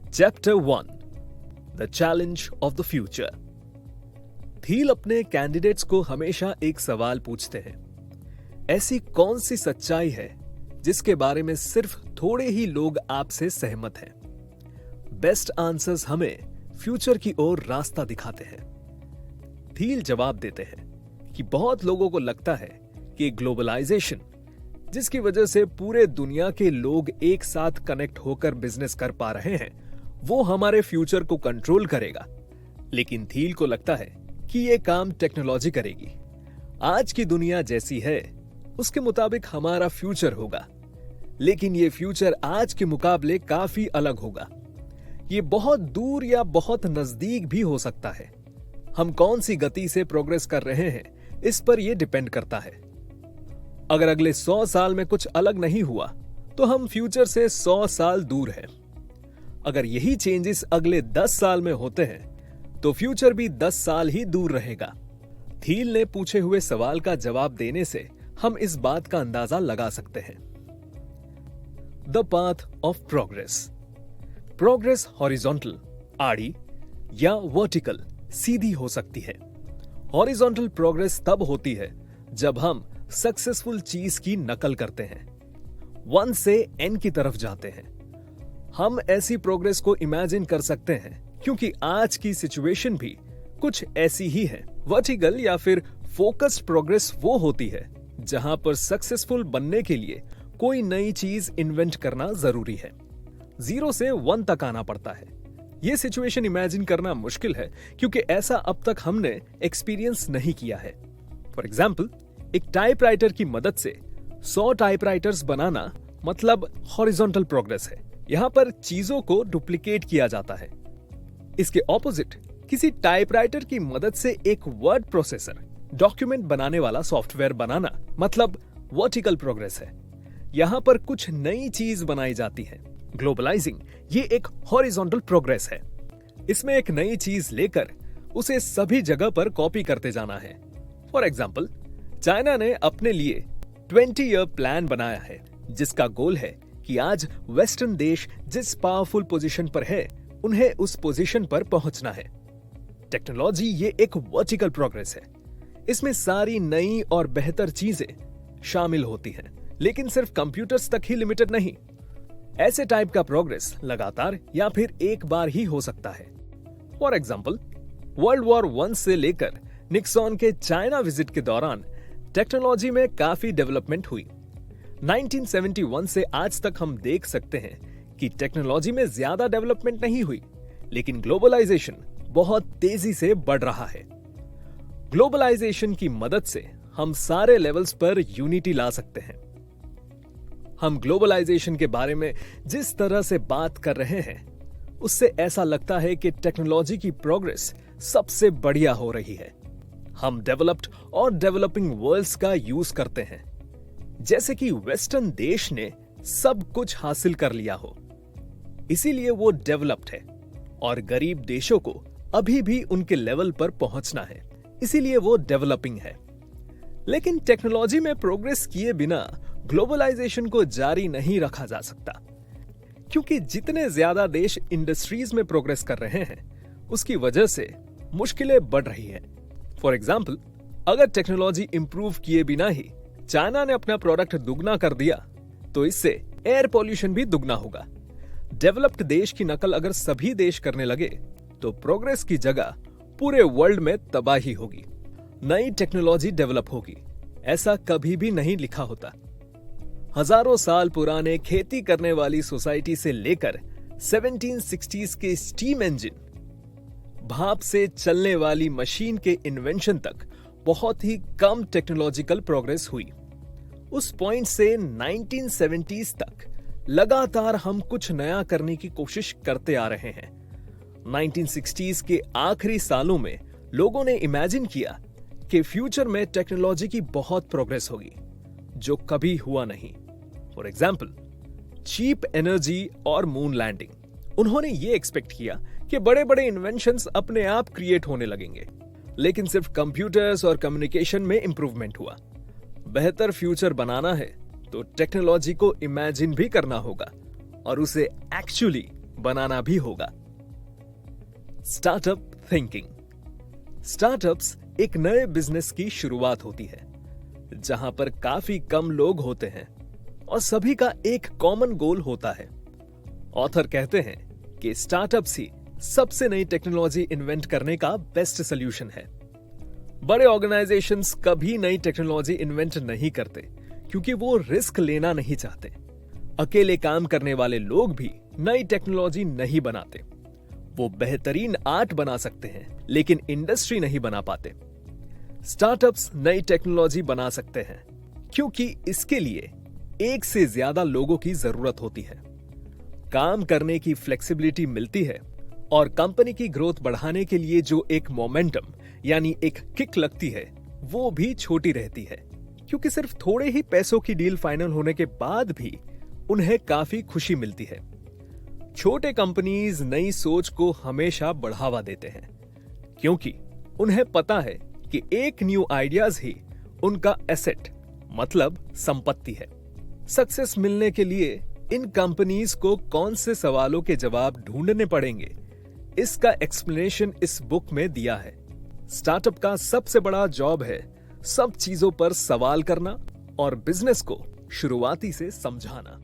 Chapter 1 the challenge of the future. Thiel अपने candidates को हमेशा एक सवाल पूछते हैं, ऐसी कौन सी सच्चाई है जिसके बारे में सिर्फ थोड़े ही लोग आपसे सहमत हैं। बेस्ट आंसर्स हमें फ्यूचर की ओर रास्ता दिखाते हैं। थील जवाब देते हैं कि बहुत लोगों को लगता है कि ग्लोबलाइजेशन, जिसकी वजह से पूरे दुनिया के लोग एक साथ कनेक्ट होकर बिजनेस कर पा रहे हैं, वो हमारे फ्यूचर को कंट्रोल करेगा। लेकिन थील को लगता है कि ये काम टेक्नोलॉजी करेगी। आज की दुनिया जैसी है उसके मुताबिक हमारा फ्यूचर होगा, लेकिन ये फ्यूचर आज के मुकाबले काफी अलग होगा। ये बहुत दूर या बहुत नजदीक भी हो सकता है। हम कौन सी गति से प्रोग्रेस कर रहे हैं इस पर यह डिपेंड करता है। अगर अगले 100 साल में कुछ अलग नहीं हुआ तो हम फ्यूचर से 100 साल दूर हैं। अगर यही चेंजेस अगले 10 साल में होते हैं तो फ्यूचर भी 10 साल ही दूर रहेगा। थील ने पूछे हुए सवाल का जवाब देने से हम इस बात का अंदाजा लगा सकते हैं। The path of progress. Progress horizontal आड़ी या वर्टिकल सीधी हो सकती है। हॉरिजॉन्टल प्रोग्रेस तब होती है जब हम सक्सेसफुल चीज की नकल करते हैं, 1 से n की तरफ जाते हैं। हम ऐसी प्रोग्रेस को इमेजिन कर सकते हैं क्योंकि आज की सिचुएशन भी कुछ ऐसी ही है। वर्टिकल या फिर फोकस्ड प्रोग्रेस वो होती है जहां पर सक्सेसफुल बनने के लिए कोई नई चीज इन्वेंट करना जरूरी है। 0 से 1 तक आना पड़ता है। यह सिचुएशन इमेजिन करना मुश्किल है क्योंकि ऐसा अब तक हमने एक्सपीरियंस नहीं किया है। फॉर एग्जाम्पल, एक टाइपराइटर की मदद से 100 टाइपराइटर्स बनाना मतलब हॉरिजॉन्टल प्रोग्रेस है। यहां पर चीजों को डुप्लीकेट किया जाता है। इसके ऑपोजिट, किसी टाइपराइटर की मदद से एक वर्ड प्रोसेसर, डॉक्यूमेंट बनाने वाला सॉफ्टवेयर बनाना मतलब वर्टिकल प्रोग्रेस है। यहां पर कुछ नई चीज बनाई जाती है। ग्लोबलाइजिंग ये एक हॉरिजॉन्टल प्रोग्रेस है। इसमें एक नई चीज लेकर उसे सभी जगह पर कॉपी करते जाना है। फॉर एग्जाम्पल, चाइना ने अपने लिए 20 ईयर प्लान बनाया है जिसका गोल है कि आज वेस्टर्न देश जिस पावरफुल पोजीशन पर है उन्हें उस पोजीशन पर पहुंचना है। टेक्नोलॉजी ये एक वर्टिकल प्रोग्रेस है। इसमें सारी नई और बेहतर चीजें शामिल होती हैं, लेकिन सिर्फ कंप्यूटर्स तक ही लिमिटेड नहीं। ऐसे टाइप का प्रोग्रेस लगातार या फिर एक बार ही हो सकता है। फॉर एग्जाम्पल, वर्ल्ड वॉर 1 से लेकर निक्सन के चाइना विजिट के दौरान टेक्नोलॉजी में काफी डेवलपमेंट हुई। 1971 से आज तक हम देख सकते हैं कि टेक्नोलॉजी में ज्यादा डेवलपमेंट नहीं हुई, लेकिन ग्लोबलाइजेशन बहुत तेजी से बढ़ रहा है। ग्लोबलाइजेशन की मदद से हम सारे लेवल्स पर यूनिटी ला सकते हैं। हम ग्लोबलाइजेशन के बारे में जिस तरह से बात कर रहे हैं उससे ऐसा लगता है कि टेक्नोलॉजी की प्रोग्रेस सबसे बढ़िया हो रही है। हम डेवलप्ड और डेवलपिंग वर्ल्ड्स का यूज करते हैं, जैसे कि वेस्टर्न देश ने सब कुछ हासिल कर लिया हो, इसीलिए वो डेवलप्ड है, और गरीब देशों को अभी भी उनके लेवल पर पहुंचना है, इसीलिए वो डेवलपिंग है। लेकिन टेक्नोलॉजी में प्रोग्रेस किए बिना ग्लोबलाइजेशन को जारी नहीं रखा जा सकता, क्योंकि जितने ज्यादा देश इंडस्ट्रीज में प्रोग्रेस कर रहे हैं उसकी वजह से मुश्किलें बढ़ रही हैं। फॉर एग्जाम्पल, अगर टेक्नोलॉजी इंप्रूव किए बिना ही चाइना ने अपना प्रोडक्ट दुगना कर दिया तो इससे एयर पॉल्यूशन भी दुगना होगा। डेवलप्ड देश की नकल अगर सभी देश करने लगे तो प्रोग्रेस की जगह पूरे वर्ल्ड में तबाही होगी। नई टेक्नोलॉजी डेवलप होगी, ऐसा कभी भी नहीं लिखा होता। हजारों साल पुराने खेती करने वाली सोसाइटी से लेकर 1760s के स्टीम इंजन, भाप से चलने वाली मशीन के इन्वेंशन तक बहुत ही कम टेक्नोलॉजिकल प्रोग्रेस हुई। उस पॉइंट से 1970s तक लगातार हम कुछ नया करने की कोशिश करते आ रहे हैं। 1960s के आखिरी सालों में लोगों ने इमेजिन किया कि फ्यूचर में टेक्नोलॉजी की बहुत प्रोग्रेस होगी, जो कभी हुआ नहीं। फॉर एग्जाम्पल, चीप एनर्जी और मून लैंडिंग। उन्होंने ये एक्सपेक्ट किया कि बड़े बड़े इन्वेंशंस अपने आप क्रिएट होने लगेंगे, लेकिन सिर्फ कंप्यूटर्स और कम्युनिकेशन में इंप्रूवमेंट हुआ। बेहतर फ्यूचर बनाना है तो टेक्नोलॉजी को इमेजिन भी करना होगा और उसे एक्चुअली बनाना भी होगा। Startup thinking. स्टार्टअप्स एक नए बिजनेस की शुरुआत होती है जहां पर काफी कम लोग होते हैं और सभी का एक कॉमन गोल होता है। ऑथर कहते हैं कि स्टार्टअप्स ही सबसे नई टेक्नोलॉजी इन्वेंट करने का बेस्ट सॉल्यूशन है। बड़े ऑर्गेनाइजेशंस कभी नई टेक्नोलॉजी इन्वेंट नहीं करते क्योंकि वो रिस्क लेना नहीं चाहते। अकेले काम करने वाले लोग भी नई टेक्नोलॉजी नहीं बनाते। वो बेहतरीन आर्ट बना सकते हैं लेकिन इंडस्ट्री नहीं बना पाते। स्टार्टअप्स नई टेक्नोलॉजी बना सकते हैं क्योंकि इसके लिए एक से ज्यादा लोगों की जरूरत होती है, काम करने की फ्लेक्सिबिलिटी मिलती है और कंपनी की ग्रोथ बढ़ाने के लिए जो एक मोमेंटम यानी एक किक लगती है वो भी छोटी रहती है क्योंकि सिर्फ थोड़े ही पैसों की डील फाइनल होने के बाद भी उन्हें काफी खुशी मिलती है। छोटे कंपनीज नई सोच को हमेशा बढ़ावा देते हैं क्योंकि उन्हें पता है कि एक न्यू आइडियाज ही उनका एसेट मतलब संपत्ति है। सक्सेस मिलने के लिए इन कंपनीज को कौन से सवालों के जवाब ढूंढने पड़ेंगे, इसका एक्सप्लेनेशन इस बुक में दिया है। स्टार्टअप का सबसे बड़ा जॉब है सब चीजों पर सवाल करना और बिजनेस को शुरुआती से समझाना।